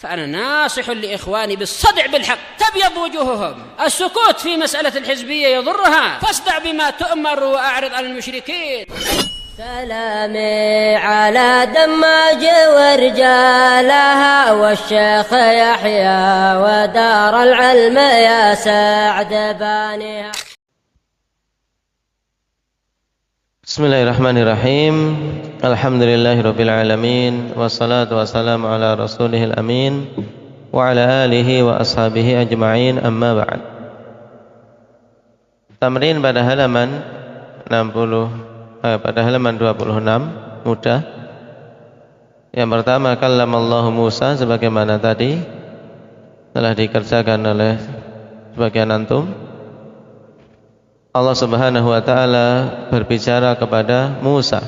فأنا ناصح لإخواني بالصدع بالحق تبيض وجوههم. السكوت في مسألة الحزبية يضرها، فاصدع بما تؤمر وأعرض عن المشركين. سلامي على دماج ورجالها والشيخ يحيى ودار العلم يا سعد بانيها. Bismillahirrahmanirrahim. Alhamdulillahirabbil alamin wassalatu wassalamu ala rasulihil amin wa ala alihi wa ashabihi ajma'in, amma ba'd. Tamrin pada halaman 26 mudah. Yang pertama, kallamallahu Musa, sebagaimana tadi telah dikerjakan oleh sebagian antum. Allah Subhanahu wa ta'ala berbicara kepada Musa.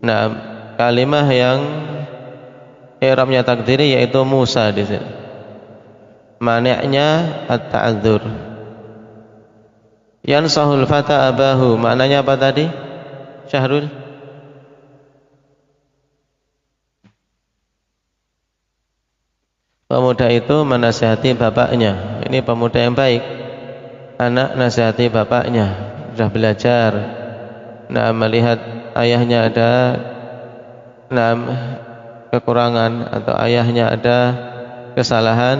Nah, kalimah yang i'rabnya takdiri yaitu Musa di sini. Mani'nya at-ta'adzur. Yansahul fata abahu, maknanya apa tadi? Syahrul? Pemuda itu menasihati bapaknya. Ini pemuda yang baik. Anak nasihati bapaknya, sudah belajar. Nah, melihat ayahnya ada kekurangan atau ayahnya ada kesalahan,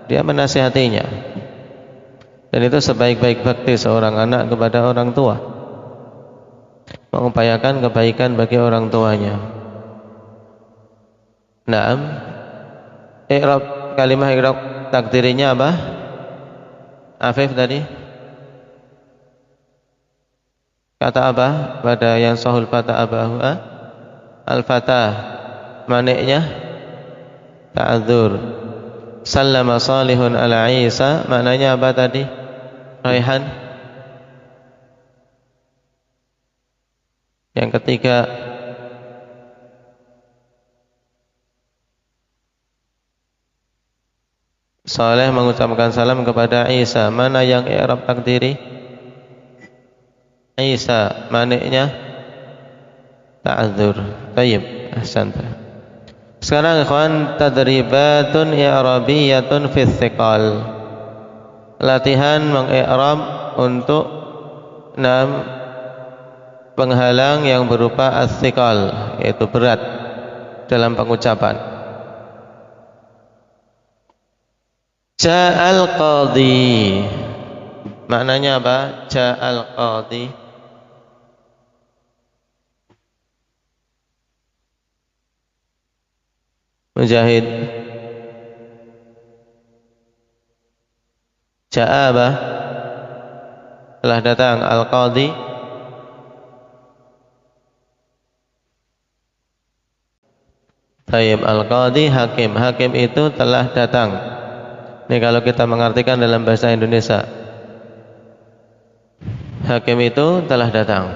dia menasihatinya. Dan itu sebaik-baik bakti seorang anak kepada orang tua, mengupayakan kebaikan bagi orang tuanya. Nah, kalimah i'rab takdirinya apa? Afif tadi kata apa pada yang sahul fata abahu? Al-fatah, maniknya ta'adzur. Sallama salihun ala Isa, maknanya apa tadi? Raihan. Yang ketiga, Saleh mengucapkan salam kepada Isa. Mana yang i'rab takdiri? Isa, maniknya ta'adzur. Tayyib, ahsanta. Sekarang ikhwan, tadribatun i'rabiyatun fi thiqal. Latihan mengi'rab untuk penghalang yang berupa as-thiqal, yaitu berat dalam pengucapan. Ja'al qadhi, maknanya apa? Ja'al qadhi, Mujahid. Ja'a apa? Telah datang al-qadhi. Tayyib, al-qadhi hakim. Hakim itu telah datang. Ini kalau kita mengartikan dalam bahasa Indonesia, hakim itu telah datang.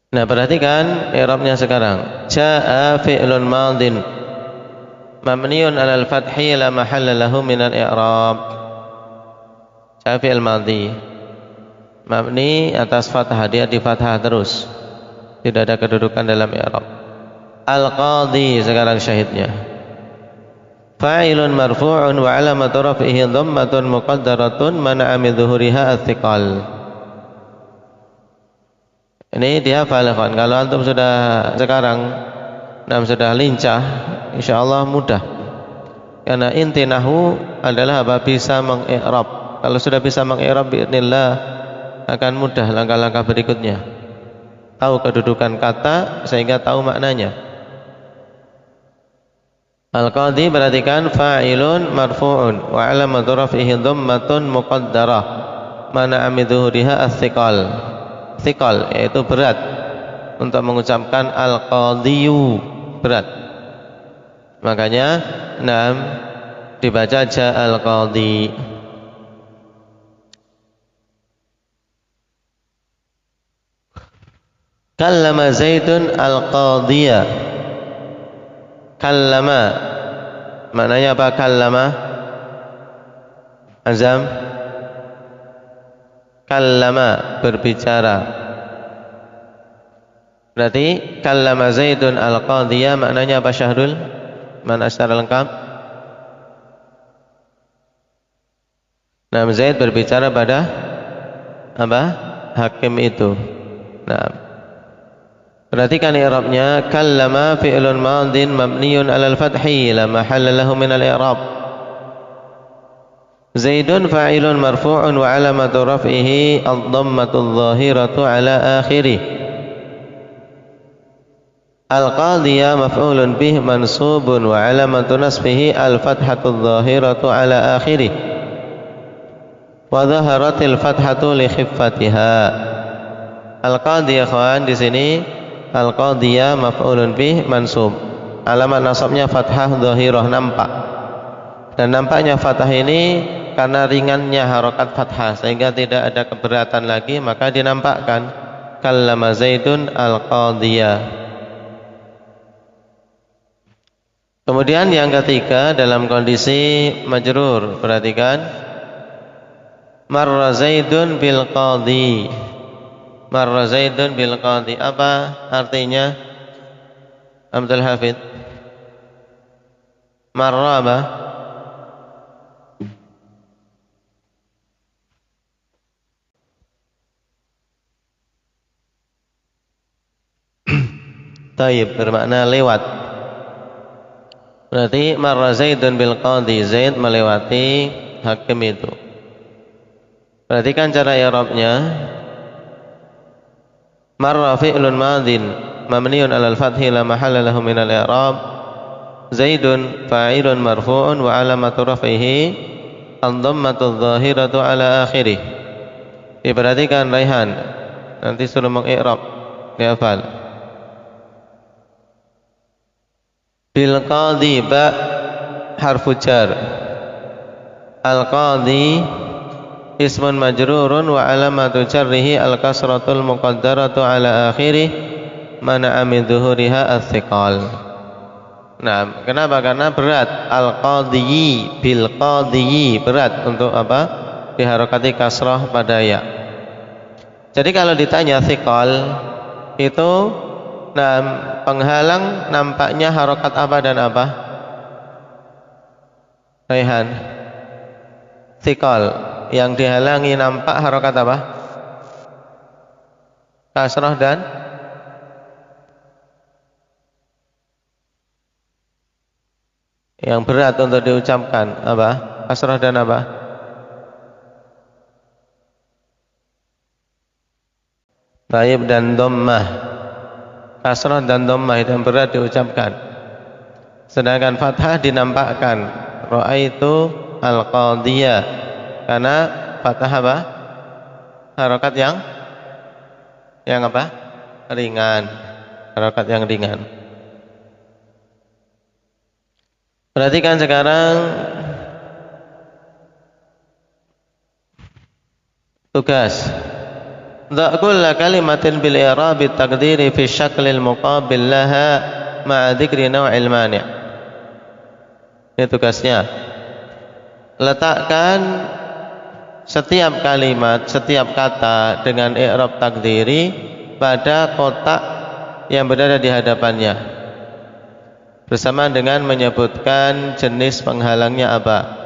Nah, perhatikan i'rabnya sekarang. Jaa'a fi'lun madin mabniun 'alal fathi la mahalla lahu minal i'rab. Jaa'a fi'il madhi mabni atas fathah, dia di fathah terus, tidak ada kedudukan dalam i'rab. Al-qadhi sekarang syahidnya. Fa'ilun marfu'un wa 'alamatu raf'ihi dhammatun muqaddaratun mana'a min dhuhuriha ats-thiqal. Ini dia falaqan. Kalau antum sudah sekarang sudah lincah, insyaallah mudah. Karena inti nahwu adalah apa? Bisa mengi'rab. Kalau sudah bisa mengi'rab biidznillah akan mudah langkah-langkah berikutnya. Tahu kedudukan kata sehingga tahu maknanya. Al-qadhi, perhatikan, fa'ilun marfu'un wa 'alamatu raf'ihi dhammatun muqaddarah mana'a min dhuhuriha ats-thiqal. Thiqal yaitu berat. Untuk mengucapkan al-qadhiyu berat. Makanya dibaca ja'al qadhi. Kallama Zaidun al-qadhiya. Kallama, maknanya apa? Kallama Azam. Kallama, berbicara. Berarti kallama Zaidun al-qadhiya maknanya apa Syahrul? Mana secara lengkap? Nah, Zaid berbicara pada apa? Hakim itu. Nah, perhatikan i'rabnya. Kallama fi'lun madin mabniyun 'alal fathi la mahalla lahu min al-i'rab. Zaidun fa'ilun marfu'un wa 'alamatu raf'ihi ad-dhammatu adh-dhahiratu 'ala akhirih. Al-qadhiya maf'ulun bih mansubun wa 'alamatu nasbihi al-fathatu adh-dhahiratu 'ala akhirih. Wa dhaharatil fathatu li khiffatiha. Al-qadhiyah kawan di sini al-qadhiyah maf'ulun bih mansub. Alamat nasabnya fathah dhahirah, nampak. Dan nampaknya fathah ini karena ringannya harokat fathah sehingga tidak ada keberatan lagi, maka dinampakkan kallama Zaidun al-qadhiyah. Kemudian yang ketiga dalam kondisi majrur, perhatikan. Marra Zaidun bil qadhi. Marra Zaidun bil qadhi. Apa artinya? Abdul Hafid. Marra apa? Taib bermakna lewat. Berarti marra Zaidun bil qadhi. Zaid melewati hakim itu. Perhatikan cara i'rabnya. Marra fi'lun madin mabniun 'alal fathi la mahalla lahu min al-i'rab. Zaidun fa'ilun marfu'un wa 'alamatu raf'ihi ad-dhammatu adh-dhahiratu 'ala akhirih. Diperhatikan Raihan. Nanti suruh mengi'rab. Dihafal. Bil qadhi ba harfu jar. Al-qadhi ismun majrurun wa alamatu jarrihi al-kasratul muqaddaratu ala akhirih mana'a min dhuhuriha as-siqal. Nah, kenapa? Karena berat. Al-qadhiyi bil qadhiyi, berat untuk apa? Diharokati kasrah pada ya. Jadi kalau ditanya siqal itu penghalang nampaknya harokat apa dan apa? Raihan. Siqal yang dihalangi nampak harokat apa? Kasrah dan yang berat untuk diucapkan apa? Kasrah dan apa? Taib dan dhammah. Kasrah dan dhammah itu yang berat diucapkan. Sedangkan fathah dinampakkan. Ra'aitu al-qadhiyah. Karena fathah apa? Harokat yang apa? Ringan. Harokat yang ringan. Perhatikan sekarang tugas. Dha' kulla kalimatin bil i'rab at-taqdiri fi syaklil muqabil laha ma'a dzikri naw'il mani'. Ini tugasnya. Letakkan setiap kalimat, setiap kata dengan i'rab takdiri pada kotak yang berada di hadapannya, bersama dengan menyebutkan jenis penghalangnya apa.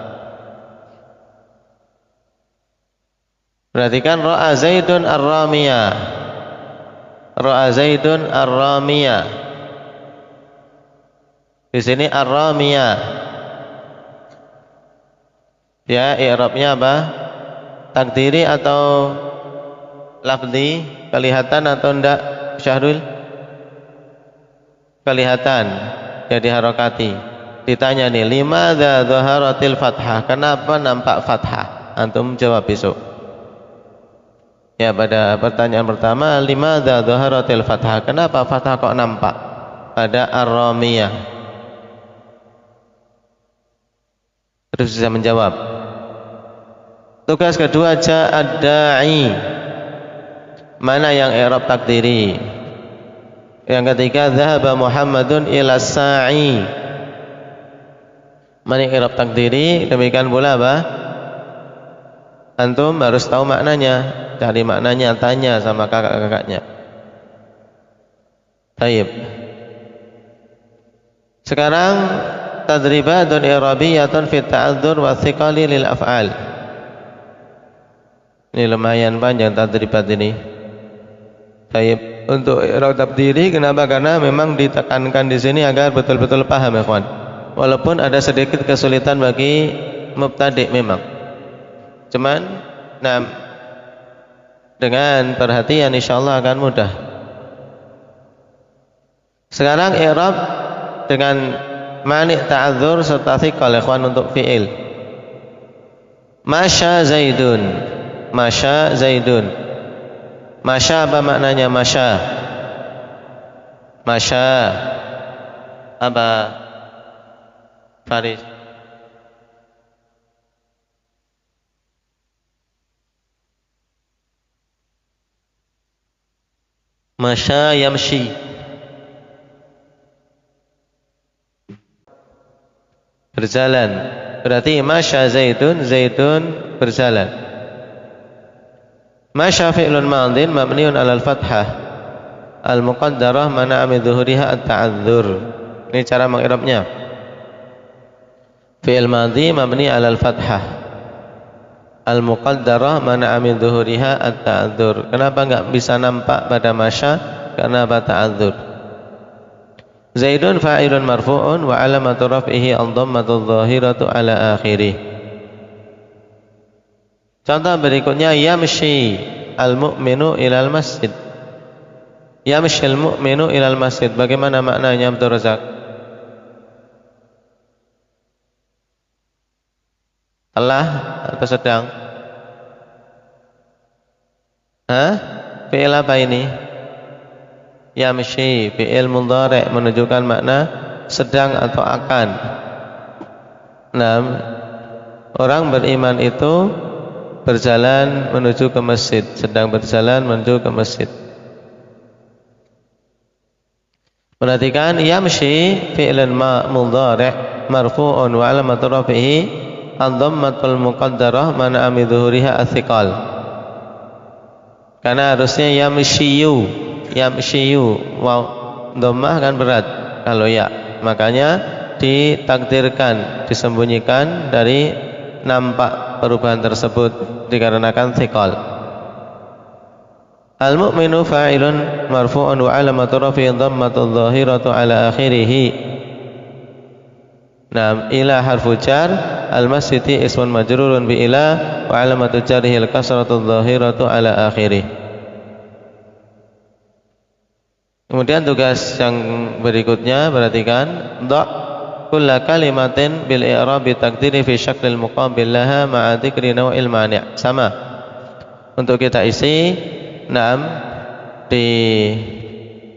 Perhatikan ra'a Zaidun ar-ramiyah. Ra'a Zaidun ar-ramiyah. Di sini ar-ramiyah. Ya, i'rabnya apa? Takdiri atau lafzi? Kelihatan atau enggak Syahrul? Kelihatan. Jadi harokati. Ditanya nih, limadza dhaharatil fathah? Kenapa nampak fathah? Antum jawab besok. Ya, pada pertanyaan pertama, limadza dhaharatil fathah? Kenapa fathah kok nampak pada ar-ramiyah? Terus bisa menjawab. Tugas kedua, ja'ad da'i. Mana yang i'rab takdiri? Yang ketiga, dhahaba Muhammadun ila sa'i. Mana yang i'rab takdiri? Demikian pula apa? Antum harus tahu maknanya. Cari maknanya, tanya sama kakak-kakaknya. Taib. Sekarang tadribatun i'rabiyatun fi ta'adzur wa thiqali lil af'al. Ini lumayan panjang tadribat ini. Taib. Untuk i'rab tabdiri, kenapa? Karena memang ditekankan di sini agar betul-betul paham, ya kawan. Walaupun ada sedikit kesulitan bagi mubtadi' memang. Cuman dengan perhatian insyaallah akan mudah. Sekarang i'rab dengan mani' ta'adzur serta thiqal, ya kawan, untuk fi'il. Masya Zaidun. Masya Zaidun. Masya apa maknanya masya? Masya apa? Faris. Masya yamshi. Berjalan. Berarti masya Zaidun, Zaidun berjalan. Masya fi'lun madin mabniun 'alal fathah al-muqaddarah mana'a min dhuhuriha at-ta'adzur. Ini cara mengi'rabnya. Fi'il madhi mabni 'alal fathah al-muqaddarah mana'a min dhuhuriha at-ta'adzur. Kenapa enggak bisa nampak pada masya? Karena apa? Ta'adzur. Zaidun fa'ilun marfu'un wa 'alamatu raf'ihi ad-dhammatu adh-dhahiratu 'ala akhirih. Contoh berikutnya, yamshi al-mu'minu ilal masjid. Yamshi al-mu'minu ilal masjid. Bagaimana maknanya, Abdul Razak? Telah atau sedang? Fi'il apa ini? Yamshi, fi'il mudhari' menunjukkan makna sedang atau akan. Orang beriman itu berjalan menuju ke masjid, sedang berjalan menuju ke masjid. Perhatikan, yamshi fi'lan mudhari' marfu'un wa 'alamatu raf'ihi ad-dhammatul muqaddarah mana'a min dhuhuriha ats-thiqal. Karena harusnya yamshiyu, wow, dhammah kan berat kalau ya. Makanya ditakdirkan, disembunyikan dari nampak perubahan tersebut dikarenakan thiqal. Al-mu'minu fa'ilun marfu'un wa 'alamatu raf'ihi dhammatu adh-dhahiratu 'ala akhirih. Ila harfu jar, al-masjidi ismun majrurun bi ila wa 'alamatu jarrihi al-kasratu adh-dhahiratu 'ala akhirih. Kemudian tugas yang berikutnya, perhatikan, kulla kalimatin bil i'rabi taqdiri fi syaklil muqabil laha ma'a dzikri naw'il mani'. Sama. Untuk kita isi di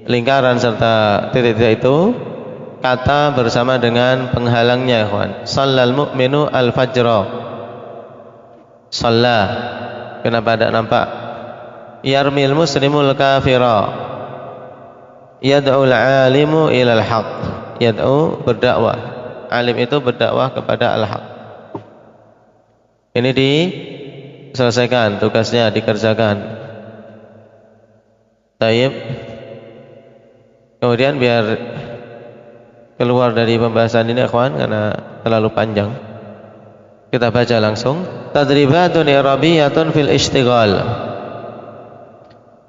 lingkaran serta titik-titik itu kata bersama dengan penghalangnya, ikhwan. Shallal mu'minu al-fajra. Shalla. Kenapa tidak nampak? Yarmil muslimul kafira. Yad'ul 'alimu ilal haqq. Yad'u berdakwah. Alim itu berdakwah kepada al-haq. Ini diselesaikan, tugasnya dikerjakan. Taib. Kemudian biar keluar dari pembahasan ini, ikhwan, karena terlalu panjang, kita baca langsung. Tadribatun i'rabiyatun fil ishtighal.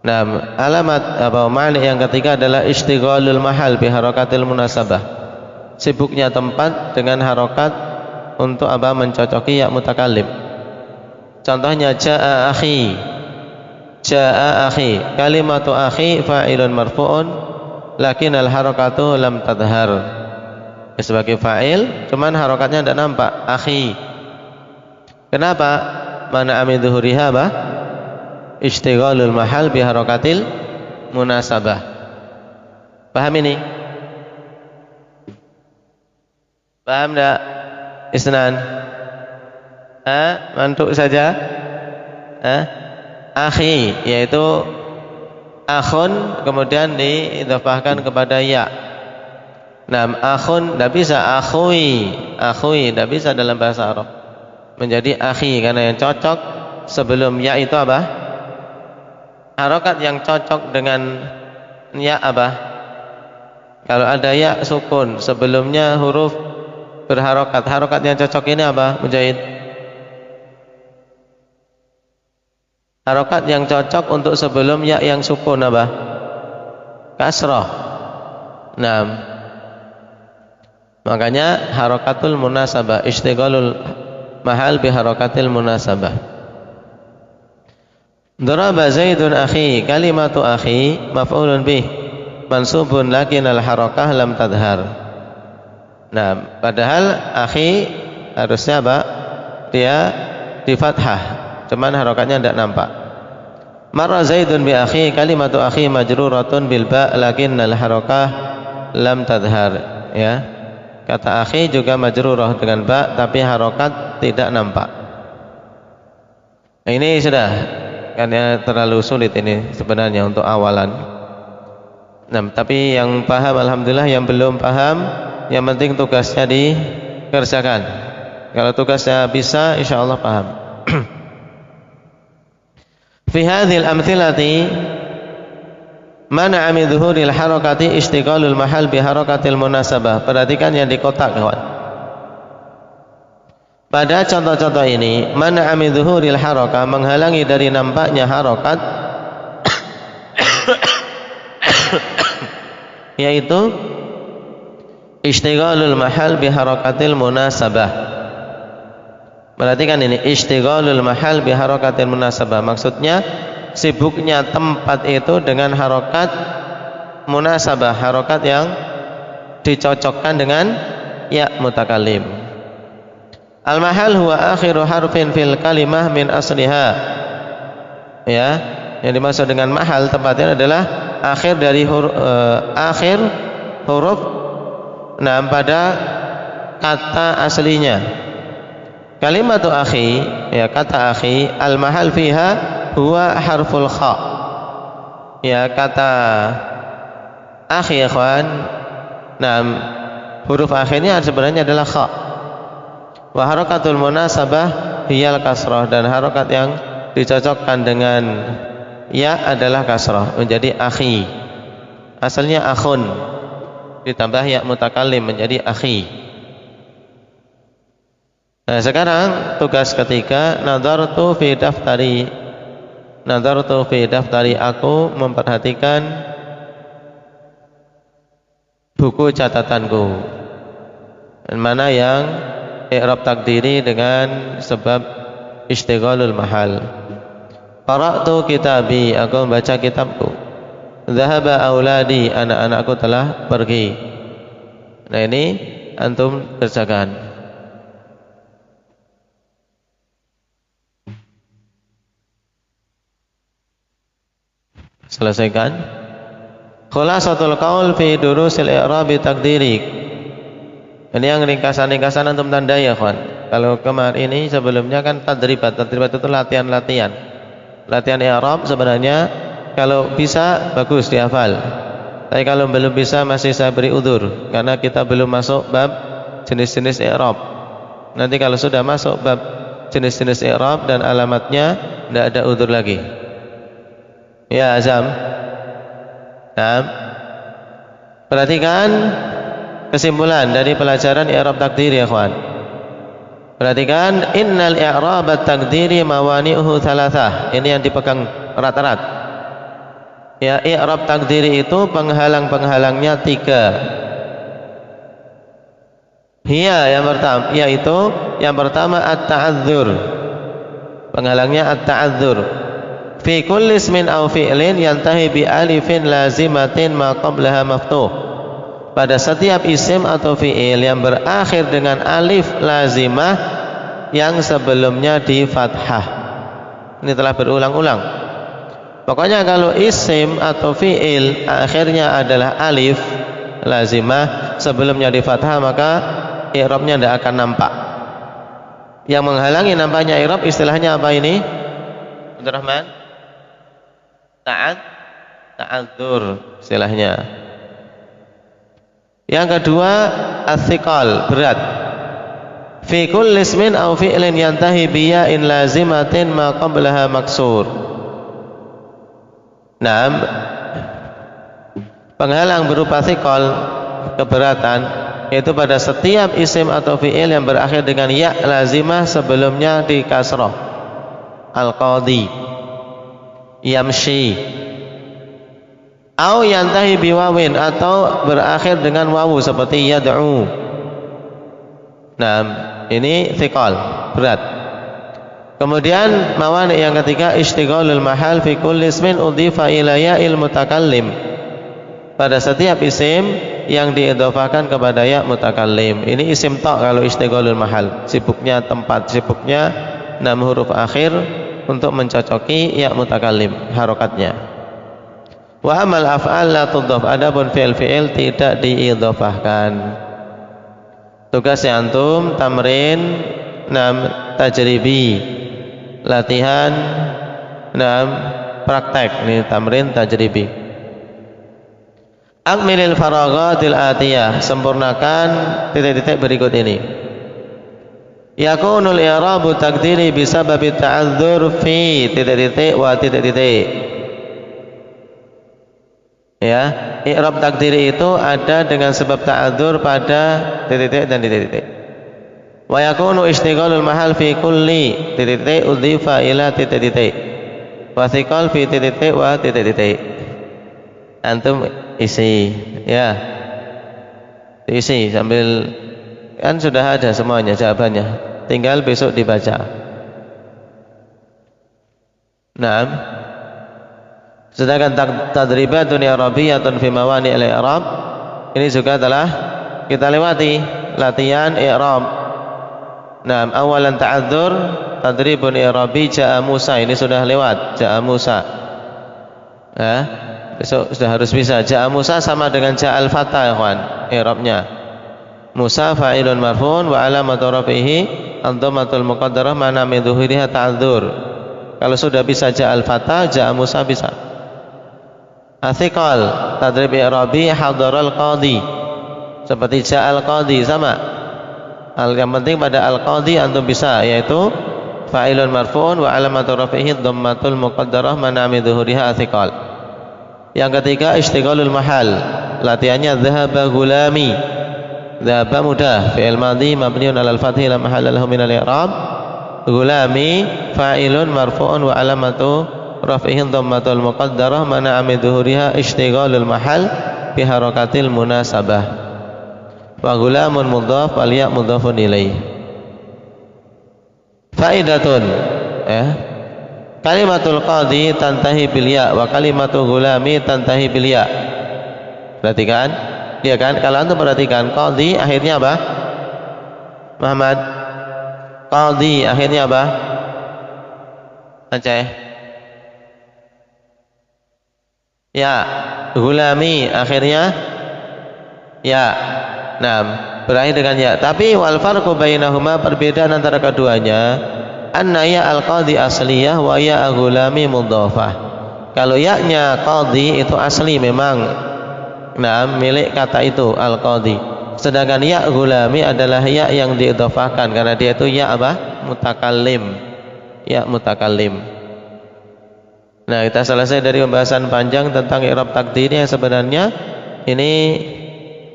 Alamat makna yang ketiga adalah ishtighalul mahal bi harakatil munasabah. Sibuknya tempat dengan harokat untuk mencocoki ya mutakallim. Contohnya jaa akhi. Jaa akhi. Kalimatu akhi fa'ilun marfu'un lakin al harakatu lam tadhhar. Sebagai fa'il, cuman harokatnya tidak nampak. Akhi. Kenapa? Mana amin dhuhuriha ishtighalul mahal bi harakatil munasabah. Paham ini? Paham tak? Isnan? Mantuk saja? Akhi, yaitu akhun kemudian diidhafahkan kepada ya. Akhun tidak bisa, akhui tidak bisa dalam bahasa Arab. Menjadi akhi karena yang cocok sebelum ya itu harokat yang cocok dengan ya Kalau ada ya sukun sebelumnya huruf berharokat, harokat yang cocok ini apa, Mujahid? Harokat yang cocok untuk sebelum ya yang sukun apa? Kasrah. Nah, makanya harokatul munasabah, istighalul mahal bi harokatil munasabah. Daraba Zaidun akhi, kalimatu akhi maf'ulun bih mansubun lakin al harakah lam tadhar. Nah, padahal akhi harusnya apa? Dia di fathah, cuman harakatnya tidak nampak. Marra Zaidun bi akhi, kalimatu akhi majruratun bil ba lakin al harakah lam tadhar. Ya, kata akhi juga majrurah dengan ba tapi harakat tidak nampak. Nah, ini sudah karena terlalu sulit ini sebenarnya untuk awalan. Nah, tapi yang paham alhamdulillah, yang belum paham yang penting tugasnya dikerjakan. Kalau tugasnya bisa insyaallah paham. Fi hadhil amthilati mana'a min dhuhuril harakati ishtighalul mahal bi harakatil munasabah. Perhatikan yang di kotak, kawan. Pada contoh-contoh ini, mana'a min dhuhuril harakah, menghalangi dari nampaknya harakat yaitu ishtighalul mahal bi harakatil munasabah. Perhatikan ini, ishtighalul mahal bi harakatil munasabah. Maksudnya sibuknya tempat itu dengan harokat munasabah, harokat yang dicocokkan dengan ya mutakallim. Al-mahal huwa akhiru harfin fil kalimah min asliha. Ya, yang dimaksud dengan mahal tempatnya adalah akhir dari akhir huruf pada kata aslinya. Kalimatu akhi, ya kata akhi, al-mahal fiha huwa harful kha. Ya, kata akhi ikhwan, huruf akhirnya sebenarnya adalah kha. Wa harakatul munasabah hiyal kasrah, dan harokat yang dicocokkan dengan ya adalah kasrah menjadi akhi. Asalnya akhun ditambah ya mutakallim menjadi akhi. Nah, sekarang tugas ketiga, nadartu fi daftari, aku memperhatikan buku catatanku. Mana yang i'rab takdiri dengan sebab ishtighalul mahal. Qara'tu kitabi, aku membaca kitabku. Dhahaba auladi, anak-anakku telah pergi. Nah, ini antum kerjakan. Selesaikan. Khulasatul qaul fi durusil i'rab takdiri. Ini yang ringkasan-ringkasan antum tandai ya, kawan. Kalau kemarin ini sebelumnya kan tadribat itu latihan-latihan. Latihan i'rab sebenarnya kalau bisa bagus dihafal. Tapi kalau belum bisa masih saya beri udzur karena kita belum masuk bab jenis-jenis i'rab. Nanti kalau sudah masuk bab jenis-jenis i'rab dan alamatnya tidak ada udzur lagi. Ya, Azam. Nah, perhatikan kesimpulan dari pelajaran i'rab takdir ya, kawan. Perhatikan, innal i'rab at-takdiri mawani'uhu thalathah. Ini yang dipegang erat-erat. Ya, i'rab takdiri itu penghalang-penghalangnya 3. Yang pertama, yaitu yang pertama at-ta'adzur. Penghalangnya at-ta'adzur. Fi kulli ismin aw fi'lin yantahi bi alifin lazimatin ma qablaha maftuh. Pada setiap isim atau fi'il yang berakhir dengan alif lazimah yang sebelumnya di fathah. Ini telah berulang-ulang. Pokoknya kalau isim atau fi'il akhirnya adalah alif lazimah sebelumnya di fathah, maka i'rabnya tidak akan nampak. Yang menghalangi nampaknya i'rab istilahnya apa ini? Abdurrahman? Ta'adzur istilahnya. Yang kedua, as-siqal, berat. Fi kulli ismin aw fi'lin yantahi bi ya'in lazimatin ma qablaha maksur. Naam. Penghalang berupa siqal keberatan, yaitu pada setiap isim atau fi'il yang berakhir dengan ya lazimah sebelumnya di kasrah. Al-qadhi, yamshi, au yantahi biwawin, atau berakhir dengan wawu seperti yad'u. Nah, ini thiqal, berat. Kemudian mawani yang ketiga, ishtighalul mahal fi kulli ismin udhifa ila ya'il mutakallim, pada setiap isim yang diidhafakan kepada ya mutakallim. Ini isim ta' kalau ishtighalul mahal, sibuknya tempat, sibuknya 6 huruf akhir untuk mencocoki ya mutakallim harokatnya. Wa amal af'al la tudhaf, adapun fi'il tidak diidhafahkan. Tugasnya antum tamrin 6 tajribi, latihan 6 praktek. Ini tamrin tajribi. Akmilil faraghatil atiyah, sempurnakan titik-titik berikut ini. Yakunul i'rabu taqdiri bisababi ta'adzur fi titik-titik wa titik-titik. Ya, i'rab takdiri itu ada dengan sebab ta'adzur pada titik-titik dan titik-titik. Wa yakunu ishtighalul mahal fi kulli titik-titik udhifa ila titik-titik. Wa thiqal fi titik-titik wa titik-titik. Antum isi, ya, isi sambil, kan sudah ada semuanya jawabannya, tinggal besok dibaca. Nah, sedangkan tadribatun i'rabiyatun fi mawani al-i'rab, ini juga telah kita lewati latihan i'rab. Nah, awalan ta'adzur tadribun i'rabi ja'a Musa, ini sudah lewat, ja'a Musa. Nah, besok sudah harus bisa. Ja'a Musa sama dengan ja'al fatah, ikhwan, i'rabnya. Musa fa'ilun marfu'un wa alamatu rafihi ad-dhammatul muqaddarah mana min dhuhuriha ta'adzur. Kalau sudah bisa ja'al fatah, ja'a Musa bisa. Athiqal tadrib i'rabi hadaral qadhi, seperti ja'al qadhi sama. Yang penting pada al-qadhi antum bisa, yaitu fa'ilun marfu'un wa alamatu rafihi ad-dhammatul muqaddarah mana min dhuhuriha athiqal. Yang ketiga, ishtighalul mahal, latihannya dhahaba gulami. Dhahaba mudah, fi'il madhi mabniun 'alal fathi la mahalla lahu min al-i'rab. Gulami fa'ilun marfu'un wa alamatu raf'ihi dhammatul muqaddarah mana'a min dhuhuriha ishtighalul mahal bi harakatil munasabah. Wa gulamun mudhaf wal ya' mudhafun ilaih. Faidatun, kalimatul qadhi tantahi bil ya wa kalimatul gulami tantahi bil ya. Perhatikan, dia kan, kalau antum perhatikan qadhi akhirnya apa? Muhammad, qadhi akhirnya apa? Aceh. Ya, gulami akhirnya ya. Nah, berakhir dengan ya. Tapi wal farqu bainahuma, perbedaan antara keduanya, anna ya al-qadhi asliyah wa ya al-gulami mudhafah. Kalau ya-nya qadhi itu asli memang, nah, milik kata itu al-qadhi. Sedangkan ya gulami adalah ya yang diidhafahkan karena dia itu ya apa? Mutakallim. Ya mutakallim. Nah, kita selesai dari pembahasan panjang tentang i'rab takdirnya. Sebenarnya ini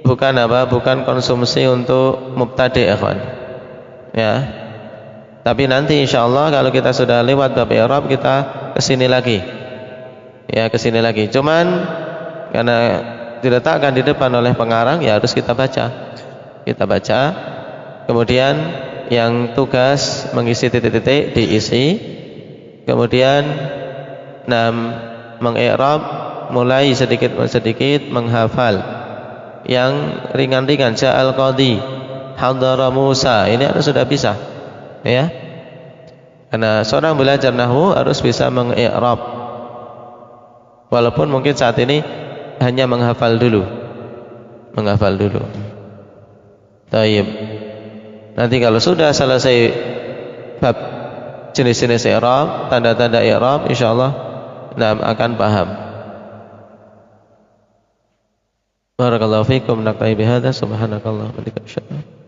bukan apa? Bukan konsumsi untuk mubtadi', ikhwan. Ya. Tapi nanti insyaallah kalau kita sudah lewat bab i'rab kita kesini lagi. Ya, kesini lagi. Cuman karena diletakkan di depan oleh pengarang, ya harus kita baca. Kita baca. Kemudian yang tugas mengisi titik-titik diisi. Kemudian meng-i'rab mulai sedikit menghafal. Yang ringan-ringan, ja'al qadhi, hadara Musa, ini harus sudah bisa. Ya. Karena seorang belajar nahwu harus bisa meng-i'rab. Walaupun mungkin saat ini hanya menghafal dulu. Menghafal dulu. Taib. Nanti kalau sudah selesai bab jenis-jenis i'rab, tanda-tanda i'rab, insyaallah akan paham. Barakallahu fikum, naktafi bihadza, subhanakallah wa bihamdika.